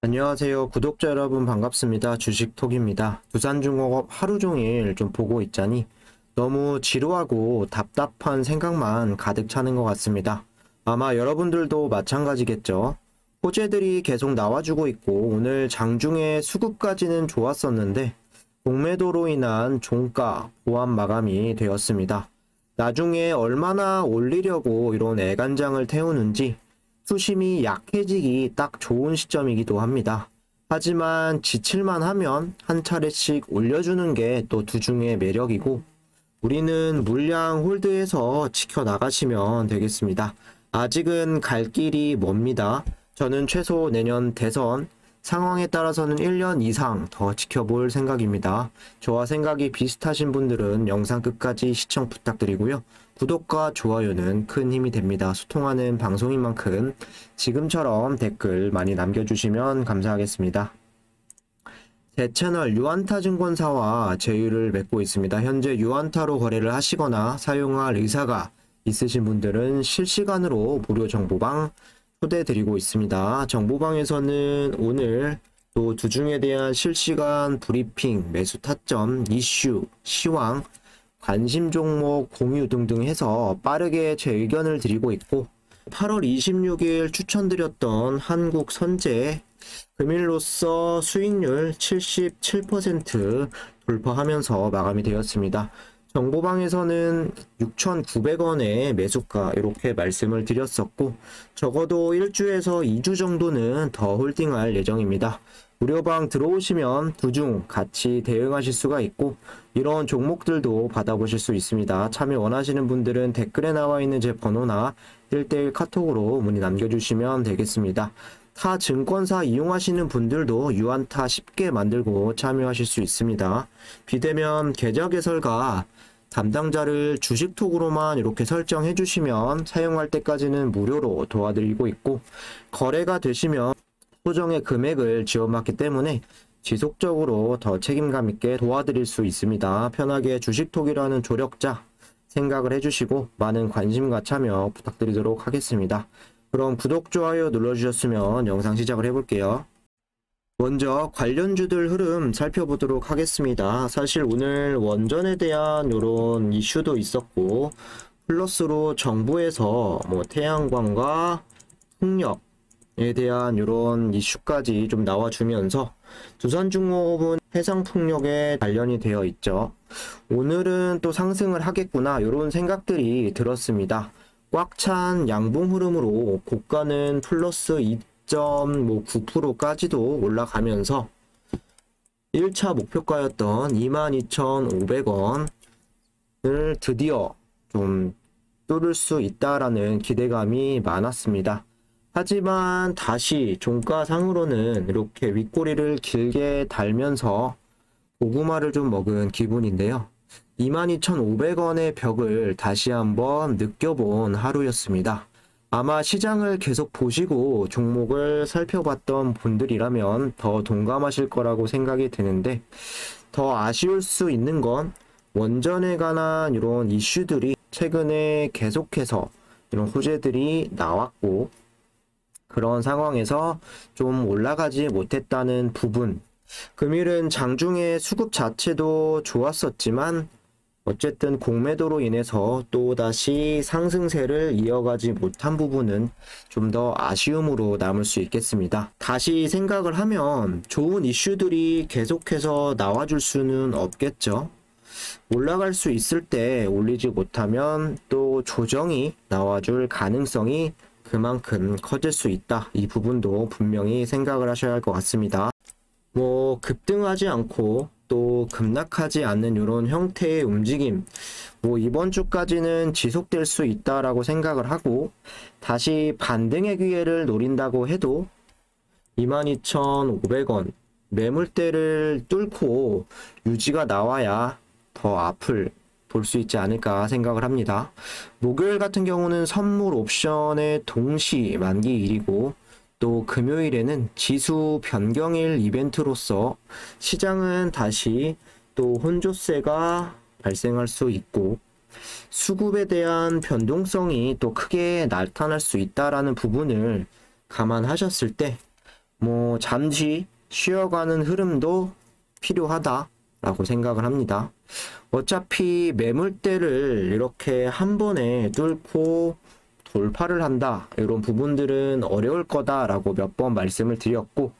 안녕하세요. 구독자 여러분 반갑습니다. 주식톡입니다. 두산중공업 하루 종일 좀 보고 있자니 너무 지루하고 답답한 생각만 가득 차는 것 같습니다. 아마 여러분들도 마찬가지겠죠. 호재들이 계속 나와주고 있고 오늘 장중에 수급까지는 좋았었는데 공매도로 인한 종가 보합 마감이 되었습니다. 나중에 얼마나 올리려고 이런 애간장을 태우는지 수심이 약해지기 딱 좋은 시점이기도 합니다. 하지만 지칠만 하면 한 차례씩 올려주는 게 또 두중의 매력이고 우리는 물량 홀드해서 지켜나가시면 되겠습니다. 아직은 갈 길이 멉니다. 저는 최소 내년 대선 상황에 따라서는 1년 이상 더 지켜볼 생각입니다. 저와 생각이 비슷하신 분들은 영상 끝까지 시청 부탁드리고요. 구독과 좋아요는 큰 힘이 됩니다. 소통하는 방송인 만큼 지금처럼 댓글 많이 남겨주시면 감사하겠습니다. 제 채널 유안타증권사와 제휴를 맺고 있습니다. 현재 유안타로 거래를 하시거나 사용할 의사가 있으신 분들은 실시간으로 무료 정보방 초대드리고 있습니다. 정보방에서는 오늘 또 두중에 대한 실시간 브리핑, 매수 타점, 이슈, 시황, 관심 종목 공유 등등 해서 빠르게 제 의견을 드리고 있고 8월 26일 추천드렸던 한국선제 금일로써 수익률 77% 돌파하면서 마감이 되었습니다. 정보방에서는 6,900원의 매수가 이렇게 말씀을 드렸었고 적어도 1주에서 2주 정도는 더 홀딩할 예정입니다. 무료방 들어오시면 두중 같이 대응하실 수가 있고 이런 종목들도 받아보실 수 있습니다. 참여 원하시는 분들은 댓글에 나와 있는 제 번호나 1대1 카톡으로 문의 남겨주시면 되겠습니다. 타 증권사 이용하시는 분들도 유안타 쉽게 만들고 참여하실 수 있습니다. 비대면 계좌 개설과 담당자를 주식톡으로만 이렇게 설정해 주시면 사용할 때까지는 무료로 도와드리고 있고 거래가 되시면 소정의 금액을 지원받기 때문에 지속적으로 더 책임감 있게 도와드릴 수 있습니다. 편하게 주식톡이라는 조력자 생각을 해주시고 많은 관심과 참여 부탁드리도록 하겠습니다. 그럼 구독, 좋아요 눌러주셨으면 영상 시작을 해볼게요. 먼저 관련주들 흐름 살펴보도록 하겠습니다. 사실 오늘 원전에 대한 이런 이슈도 있었고 플러스로 정부에서 태양광과 풍력에 대한 이런 이슈까지 좀 나와주면서 두산중공업은 해상풍력에 관련이 되어 있죠. 오늘은 또 상승을 하겠구나 이런 생각들이 들었습니다. 꽉 찬 양봉 흐름으로 고가는 플러스 2.9%까지도 올라가면서 1차 목표가였던 22,500원을 드디어 좀 뚫을 수 있다라는 기대감이 많았습니다. 하지만 다시 종가상으로는 이렇게 윗꼬리를 길게 달면서 고구마를 좀 먹은 기분인데요. 22,500원의 벽을 다시 한번 느껴본 하루였습니다. 아마 시장을 계속 보시고 종목을 살펴봤던 분들이라면 더 동감하실 거라고 생각이 드는데 더 아쉬울 수 있는 건 원전에 관한 이런 이슈들이 최근에 계속해서 이런 호재들이 나왔고 그런 상황에서 좀 올라가지 못했다는 부분. 금일은 장중에 수급 자체도 좋았었지만 어쨌든 공매도로 인해서 또다시 상승세를 이어가지 못한 부분은 좀 더 아쉬움으로 남을 수 있겠습니다. 다시 생각을 하면 좋은 이슈들이 계속해서 나와줄 수는 없겠죠. 올라갈 수 있을 때 올리지 못하면 또 조정이 나와줄 가능성이 그만큼 커질 수 있다. 이 부분도 분명히 생각을 하셔야 할 것 같습니다. 급등하지 않고 또 급락하지 않는 이런 형태의 움직임 이번 주까지는 지속될 수 있다라고 생각을 하고 다시 반등의 기회를 노린다고 해도 22,500원 매물대를 뚫고 유지가 나와야 더 앞을 볼 수 있지 않을까 생각을 합니다. 목요일 같은 경우는 선물 옵션의 동시 만기일이고 또 금요일에는 지수 변경일 이벤트로서 시장은 다시 또 혼조세가 발생할 수 있고 수급에 대한 변동성이 또 크게 나타날 수 있다라는 부분을 감안하셨을 때 뭐 잠시 쉬어가는 흐름도 필요하다라고 생각을 합니다. 어차피 매물대를 이렇게 한 번에 뚫고 돌파를 한다, 이런 부분들은 어려울 거다라고 몇 번 말씀을 드렸고,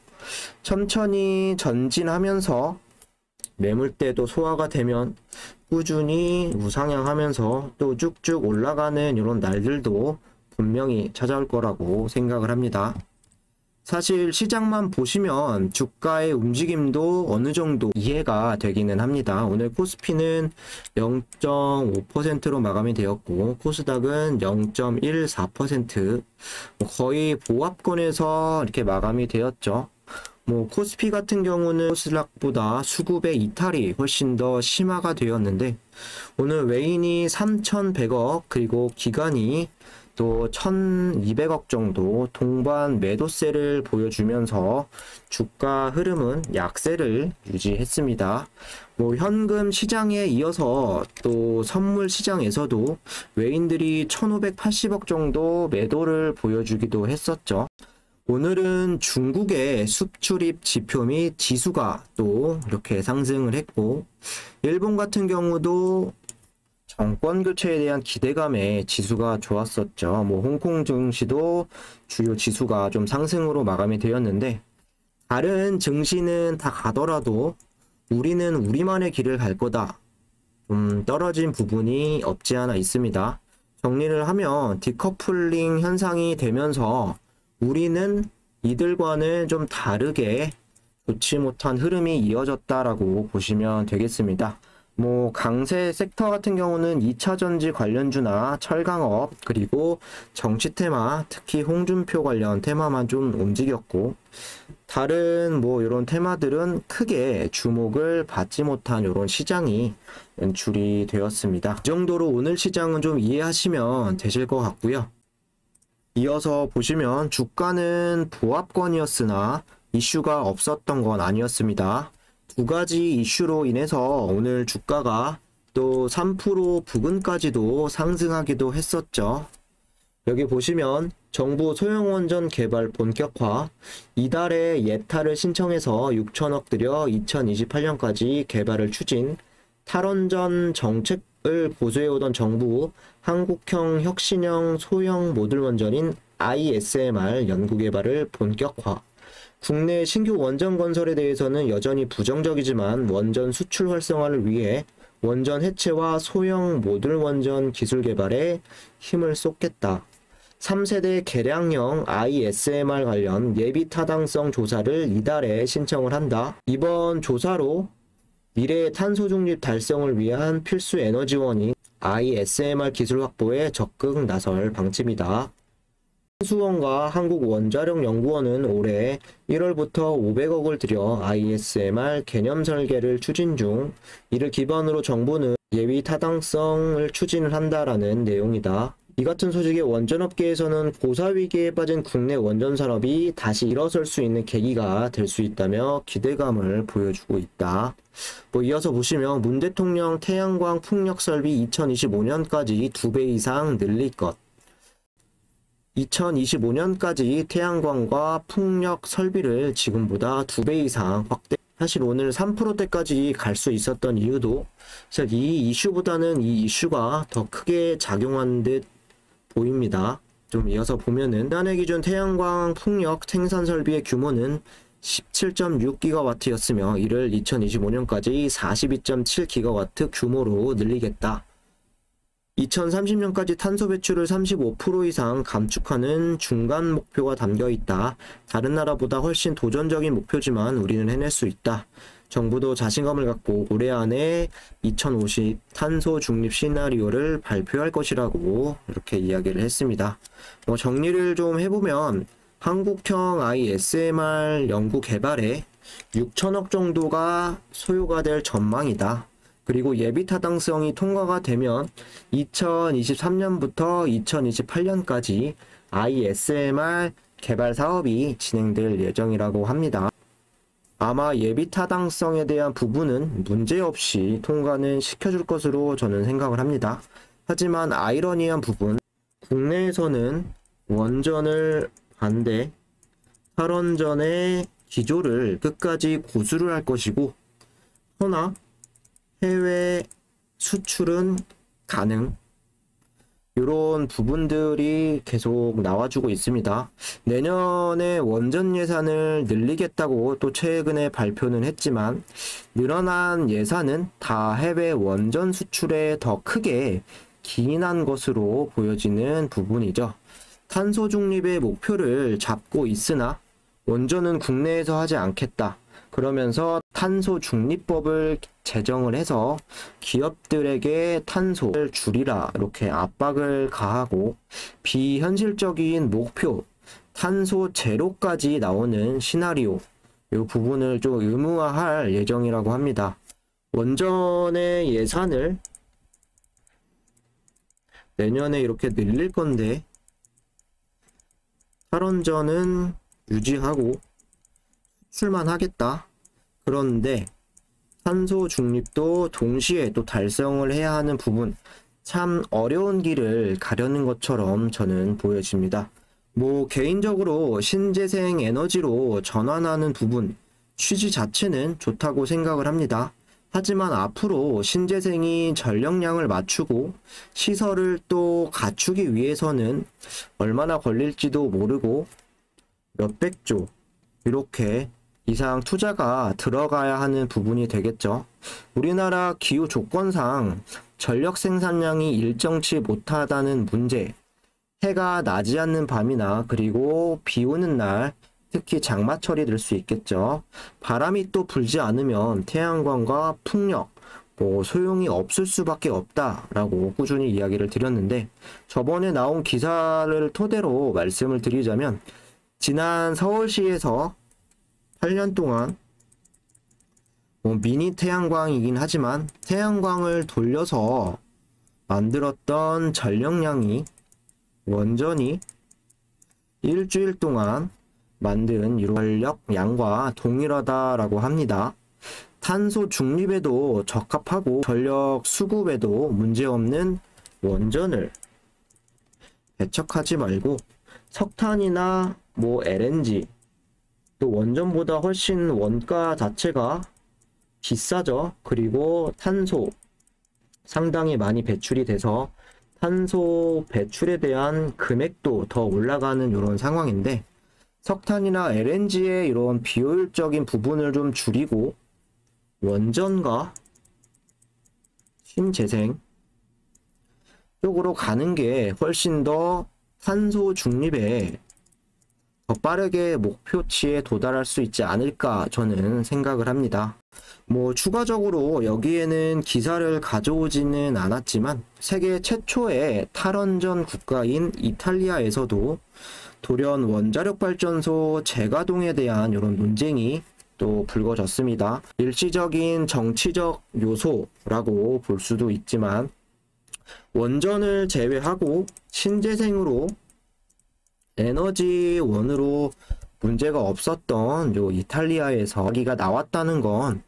천천히 전진하면서 매물대도 소화가 되면 꾸준히 우상향하면서 또 쭉쭉 올라가는 이런 날들도 분명히 찾아올 거라고 생각을 합니다. 사실 시장만 보시면 주가의 움직임도 어느 정도 이해가 되기는 합니다. 오늘 코스피는 0.5%로 마감이 되었고, 코스닥은 0.14%, 거의 보합권에서 이렇게 마감이 되었죠. 코스피 같은 경우는 코스닥보다 수급의 이탈이 훨씬 더 심화가 되었는데, 오늘 외인이 3,100억, 그리고 기관이 또 1,200억 정도 동반 매도세를 보여주면서 주가 흐름은 약세를 유지했습니다. 현금 시장에 이어서 또 선물 시장에서도 외인들이 1,580억 정도 매도를 보여주기도 했었죠. 오늘은 중국의 수출입 지표 및 지수가 또 이렇게 상승을 했고, 일본 같은 경우도 정권 교체에 대한 기대감에 지수가 좋았었죠. 홍콩 증시도 주요 지수가 좀 상승으로 마감이 되었는데, 다른 증시는 다 가더라도 우리는 우리만의 길을 갈 거다, 좀 떨어진 부분이 없지 않아 있습니다. 정리를 하면 디커플링 현상이 되면서 우리는 이들과는 좀 다르게 좋지 못한 흐름이 이어졌다라고 보시면 되겠습니다. 강세 섹터 같은 경우는 2차전지 관련주나 철강업, 그리고 정치 테마, 특히 홍준표 관련 테마만 좀 움직였고, 다른 이런 테마들은 크게 주목을 받지 못한 이런 시장이 연출이 되었습니다. 이 정도로 오늘 시장은 좀 이해하시면 되실 것 같고요. 이어서 보시면 주가는 보합권이었으나 이슈가 없었던 건 아니었습니다. 두 가지 이슈로 인해서 오늘 주가가 또 3% 부근까지도 상승하기도 했었죠. 여기 보시면 정부 소형원전 개발 본격화, 이달에 예타를 신청해서 6천억 들여 2028년까지 개발을 추진, 탈원전 정책을 고수해오던 정부 한국형 혁신형 소형 모듈 원전인 ISMR 연구개발을 본격화, 국내 신규 원전 건설에 대해서는 여전히 부정적이지만 원전 수출 활성화를 위해 원전 해체와 소형 모듈 원전 기술 개발에 힘을 쏟겠다. 3세대 개량형 ISMR 관련 예비 타당성 조사를 이달에 신청을 한다. 이번 조사로 미래의 탄소 중립 달성을 위한 필수 에너지원인 ISMR 기술 확보에 적극 나설 방침이다. 한수원과 한국원자력연구원은 올해 1월부터 500억을 들여 ISMR 개념 설계를 추진 중, 이를 기반으로 정부는 예비 타당성을 추진을 한다라는 내용이다. 이 같은 소식에 원전업계에서는 고사위기에 빠진 국내 원전 산업이 다시 일어설 수 있는 계기가 될 수 있다며 기대감을 보여주고 있다. 이어서 보시면 문 대통령 태양광 풍력 설비 2025년까지 2배 이상 늘릴 것. 2025년까지 태양광과 풍력 설비를 지금보다 2배 이상 확대. 사실 오늘 3%대까지 갈 수 있었던 이유도 사실 이 이슈보다는 이 이슈가 더 크게 작용한 듯 보입니다. 좀 이어서 보면은 지난해 기준 태양광 풍력 생산 설비의 규모는 17.6GW였으며 이를 2025년까지 42.7GW 규모로 늘리겠다. 2030년까지 탄소 배출을 35% 이상 감축하는 중간 목표가 담겨 있다. 다른 나라보다 훨씬 도전적인 목표지만 우리는 해낼 수 있다. 정부도 자신감을 갖고 올해 안에 2050 탄소 중립 시나리오를 발표할 것이라고 이렇게 이야기를 했습니다. 정리를 좀 해보면 한국형 ISMR 연구 개발에 6천억 정도가 소요가 될 전망이다. 그리고 예비 타당성이 통과가 되면 2023년부터 2028년까지 ISMR 개발 사업이 진행될 예정이라고 합니다. 아마 예비 타당성에 대한 부분은 문제없이 통과는 시켜줄 것으로 저는 생각을 합니다. 하지만 아이러니한 부분, 국내에서는 원전을 반대, 탈원전의 기조를 끝까지 고수를 할 것이고, 허나 해외 수출은 가능. 이런 부분들이 계속 나와주고 있습니다. 내년에 원전 예산을 늘리겠다고 또 최근에 발표는 했지만, 늘어난 예산은 다 해외 원전 수출에 더 크게 기인한 것으로 보여지는 부분이죠. 탄소 중립의 목표를 잡고 있으나 원전은 국내에서 하지 않겠다. 그러면서 탄소 중립법을 제정을 해서 기업들에게 탄소를 줄이라 이렇게 압박을 가하고, 비현실적인 목표 탄소 제로까지 나오는 시나리오, 이 부분을 좀 의무화할 예정이라고 합니다. 원전의 예산을 내년에 이렇게 늘릴 건데, 탈원전은 유지하고 수출만 하겠다. 그런데 탄소 중립도 동시에 또 달성을 해야 하는 부분, 참 어려운 길을 가려는 것처럼 저는 보여집니다. 개인적으로 신재생 에너지로 전환하는 부분, 취지 자체는 좋다고 생각을 합니다. 하지만 앞으로 신재생이 전력량을 맞추고 시설을 또 갖추기 위해서는 얼마나 걸릴지도 모르고 몇백조 이렇게 이상 투자가 들어가야 하는 부분이 되겠죠. 우리나라 기후 조건상 전력 생산량이 일정치 못하다는 문제, 해가 나지 않는 밤이나 그리고 비 오는 날, 특히 장마철이 될 수 있겠죠. 바람이 또 불지 않으면 태양광과 풍력, 소용이 없을 수밖에 없다라고 꾸준히 이야기를 드렸는데, 저번에 나온 기사를 토대로 말씀을 드리자면, 지난 서울시에서 8년 동안 미니 태양광이긴 하지만 태양광을 돌려서 만들었던 전력량이 원전이 일주일 동안 만든 전력량과 동일하다라고 합니다. 탄소 중립에도 적합하고 전력 수급에도 문제없는 원전을 배척하지 말고, 석탄이나 LNG, 또 원전보다 훨씬 원가 자체가 비싸죠. 그리고 탄소 상당히 많이 배출이 돼서 탄소 배출에 대한 금액도 더 올라가는 이런 상황인데, 석탄이나 LNG의 이런 비효율적인 부분을 좀 줄이고 원전과 신재생 쪽으로 가는 게 훨씬 더 탄소 중립에 더 빠르게 목표치에 도달할 수 있지 않을까 저는 생각을 합니다. 추가적으로 여기에는 기사를 가져오지는 않았지만, 세계 최초의 탈원전 국가인 이탈리아에서도 돌연 원자력 발전소 재가동에 대한 이런 논쟁이 또 불거졌습니다. 일시적인 정치적 요소라고 볼 수도 있지만, 원전을 제외하고 신재생으로 에너지원으로 문제가 없었던 이탈리아에서 이야기가 나왔다는 건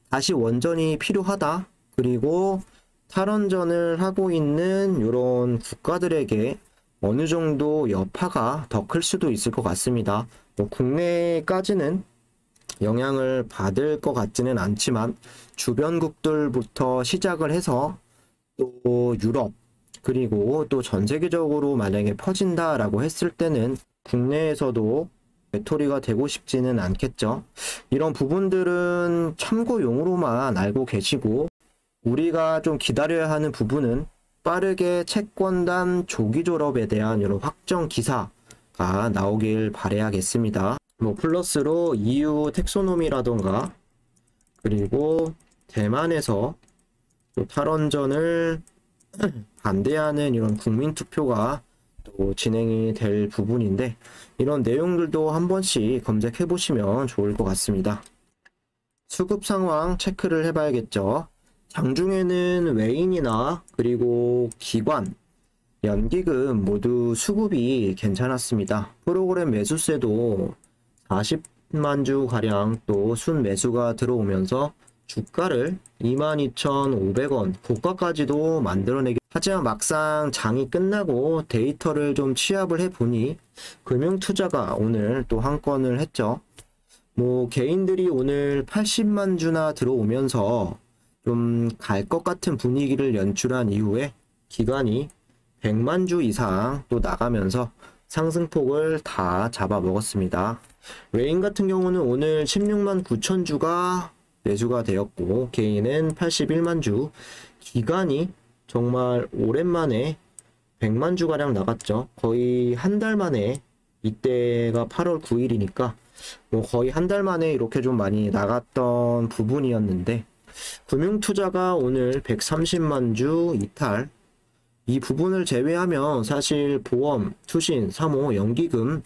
다시 원전이 필요하다, 그리고 탈원전을 하고 있는 이런 국가들에게 어느 정도 여파가 더 클 수도 있을 것 같습니다. 국내까지는 영향을 받을 것 같지는 않지만, 주변국들부터 시작을 해서 또 유럽, 그리고 또 전 세계적으로 만약에 퍼진다라고 했을 때는 국내에서도 배터리가 되고 싶지는 않겠죠. 이런 부분들은 참고용으로만 알고 계시고, 우리가 좀 기다려야 하는 부분은 빠르게 채권단 조기 졸업에 대한 이런 확정 기사가 나오길 바라야겠습니다. 플러스로 EU 텍소노미라던가, 그리고 대만에서 또 탈원전을 반대하는 이런 국민투표가 또 진행이 될 부분인데, 이런 내용들도 한 번씩 검색해 보시면 좋을 것 같습니다. 수급 상황 체크를 해봐야겠죠. 장중에는 외인이나 그리고 기관, 연기금 모두 수급이 괜찮았습니다. 프로그램 매수세도 40만 주 가량 또 순매수가 들어오면서 주가를 22,500원 고가까지도 만들어내기 하지만 막상 장이 끝나고 데이터를 좀 취합을 해보니 금융투자가 오늘 또 한 건을 했죠. 개인들이 오늘 80만 주나 들어오면서 좀 갈 것 같은 분위기를 연출한 이후에 기관이 100만 주 이상 또 나가면서 상승폭을 다 잡아먹었습니다. 레인 같은 경우는 오늘 16만 9천 주가 매수가 되었고 개인은 81만 주, 기관이 정말 오랜만에 100만 주가량 나갔죠. 거의 한 달 만에, 이때가 8월 9일이니까 거의 한 달 만에 이렇게 좀 많이 나갔던 부분이었는데 금융투자가 오늘 130만 주 이탈. 이 부분을 제외하면 사실 보험, 투신, 사모, 연기금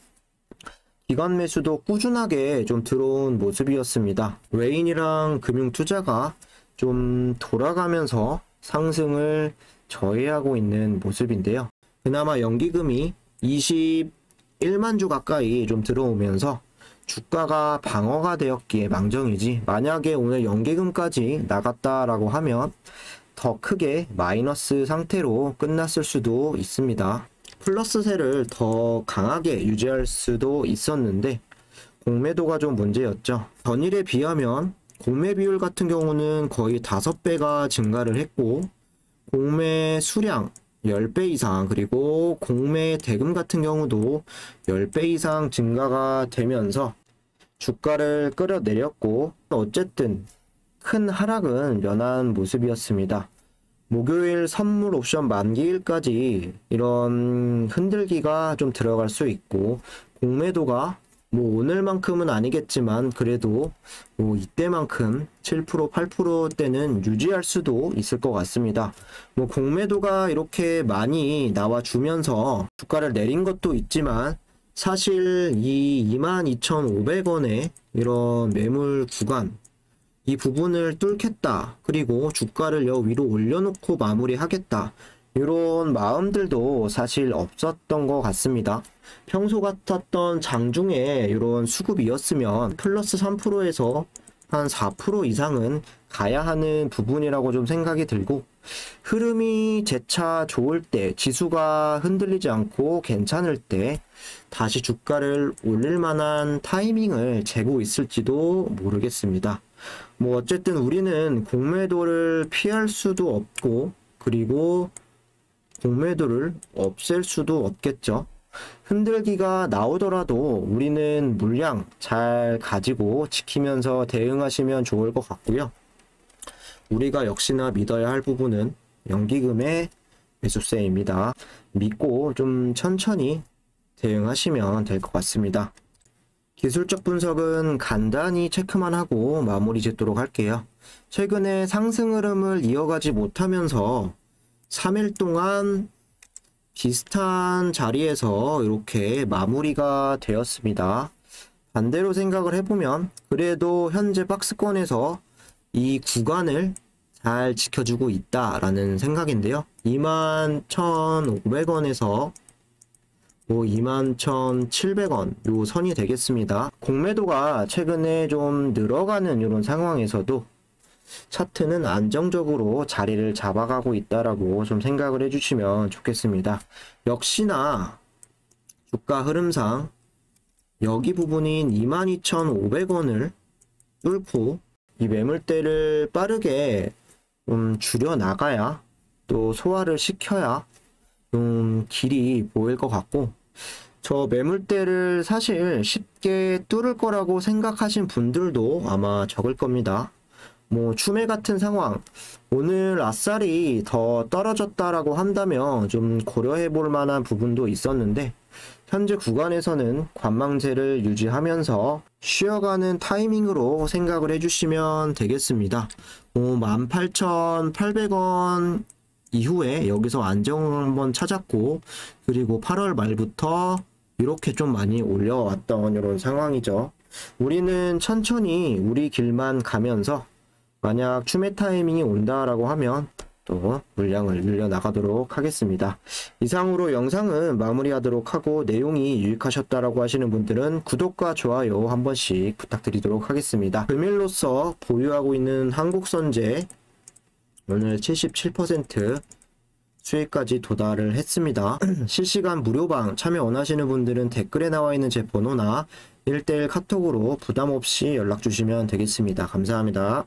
기관 매수도 꾸준하게 좀 들어온 모습이었습니다. 레인이랑 금융투자가 좀 돌아가면서 상승을 저해하고 있는 모습인데요. 그나마 연기금이 21만 주 가까이 좀 들어오면서 주가가 방어가 되었기에 망정이지, 만약에 오늘 연기금까지 나갔다라고 하면 더 크게 마이너스 상태로 끝났을 수도 있습니다. 플러스세를 더 강하게 유지할 수도 있었는데 공매도가 좀 문제였죠. 전일에 비하면 공매 비율 같은 경우는 거의 5배가 증가를 했고 공매 수량 10배 이상, 그리고 공매 대금 같은 경우도 10배 이상 증가가 되면서 주가를 끌어내렸고 어쨌든 큰 하락은 면한 모습이었습니다. 목요일 선물 옵션 만기일까지 이런 흔들기가 좀 들어갈 수 있고 공매도가 오늘만큼은 아니겠지만 그래도 이때만큼 7%, 8%대는 유지할 수도 있을 것 같습니다. 공매도가 이렇게 많이 나와주면서 주가를 내린 것도 있지만 사실 이 22,500원의 이런 매물 구간, 이 부분을 뚫겠다, 그리고 주가를 여 위로 올려놓고 마무리하겠다, 이런 마음들도 사실 없었던 것 같습니다. 평소 같았던 장중에 이런 수급이었으면 플러스 3%에서 한 4% 이상은 가야 하는 부분이라고 좀 생각이 들고, 흐름이 재차 좋을 때, 지수가 흔들리지 않고 괜찮을 때 다시 주가를 올릴 만한 타이밍을 재고 있을지도 모르겠습니다. 어쨌든 우리는 공매도를 피할 수도 없고, 그리고 공매도를 없앨 수도 없겠죠. 흔들기가 나오더라도 우리는 물량 잘 가지고 지키면서 대응하시면 좋을 것 같고요. 우리가 역시나 믿어야 할 부분은 연기금의 매수세입니다. 믿고 좀 천천히 대응하시면 될 것 같습니다. 기술적 분석은 간단히 체크만 하고 마무리 짓도록 할게요. 최근에 상승 흐름을 이어가지 못하면서 3일 동안 비슷한 자리에서 이렇게 마무리가 되었습니다. 반대로 생각을 해보면 그래도 현재 박스권에서 이 구간을 잘 지켜주고 있다라는 생각인데요. 21,500원에서 21,700원 요 선이 되겠습니다. 공매도가 최근에 좀 늘어가는 이런 상황에서도 차트는 안정적으로 자리를 잡아가고 있다라고 좀 생각을 해주시면 좋겠습니다. 역시나 주가 흐름상 여기 부분인 22,500원을 뚫고 이 매물대를 빠르게 좀 줄여 나가야, 또 소화를 시켜야 좀 길이 보일 것 같고, 저 매물대를 사실 쉽게 뚫을 거라고 생각하신 분들도 아마 적을 겁니다. 추매 같은 상황, 오늘 아싸리 더 떨어졌다라고 한다면 좀 고려해 볼 만한 부분도 있었는데, 현재 구간에서는 관망세를 유지하면서 쉬어가는 타이밍으로 생각을 해주시면 되겠습니다. 18,800원 이후에 여기서 안정을 한번 찾았고, 그리고 8월 말부터 이렇게 좀 많이 올려왔던 이런 상황이죠. 우리는 천천히 우리 길만 가면서 만약 추매 타이밍이 온다라고 하면 또 물량을 늘려 나가도록 하겠습니다. 이상으로 영상은 마무리하도록 하고, 내용이 유익하셨다라고 하시는 분들은 구독과 좋아요 한 번씩 부탁드리도록 하겠습니다. 금일로서 보유하고 있는 한국선제 오늘 77% 수익까지 도달을 했습니다. 실시간 무료방 참여 원하시는 분들은 댓글에 나와 있는 제 번호나 1대1 카톡으로 부담 없이 연락 주시면 되겠습니다. 감사합니다.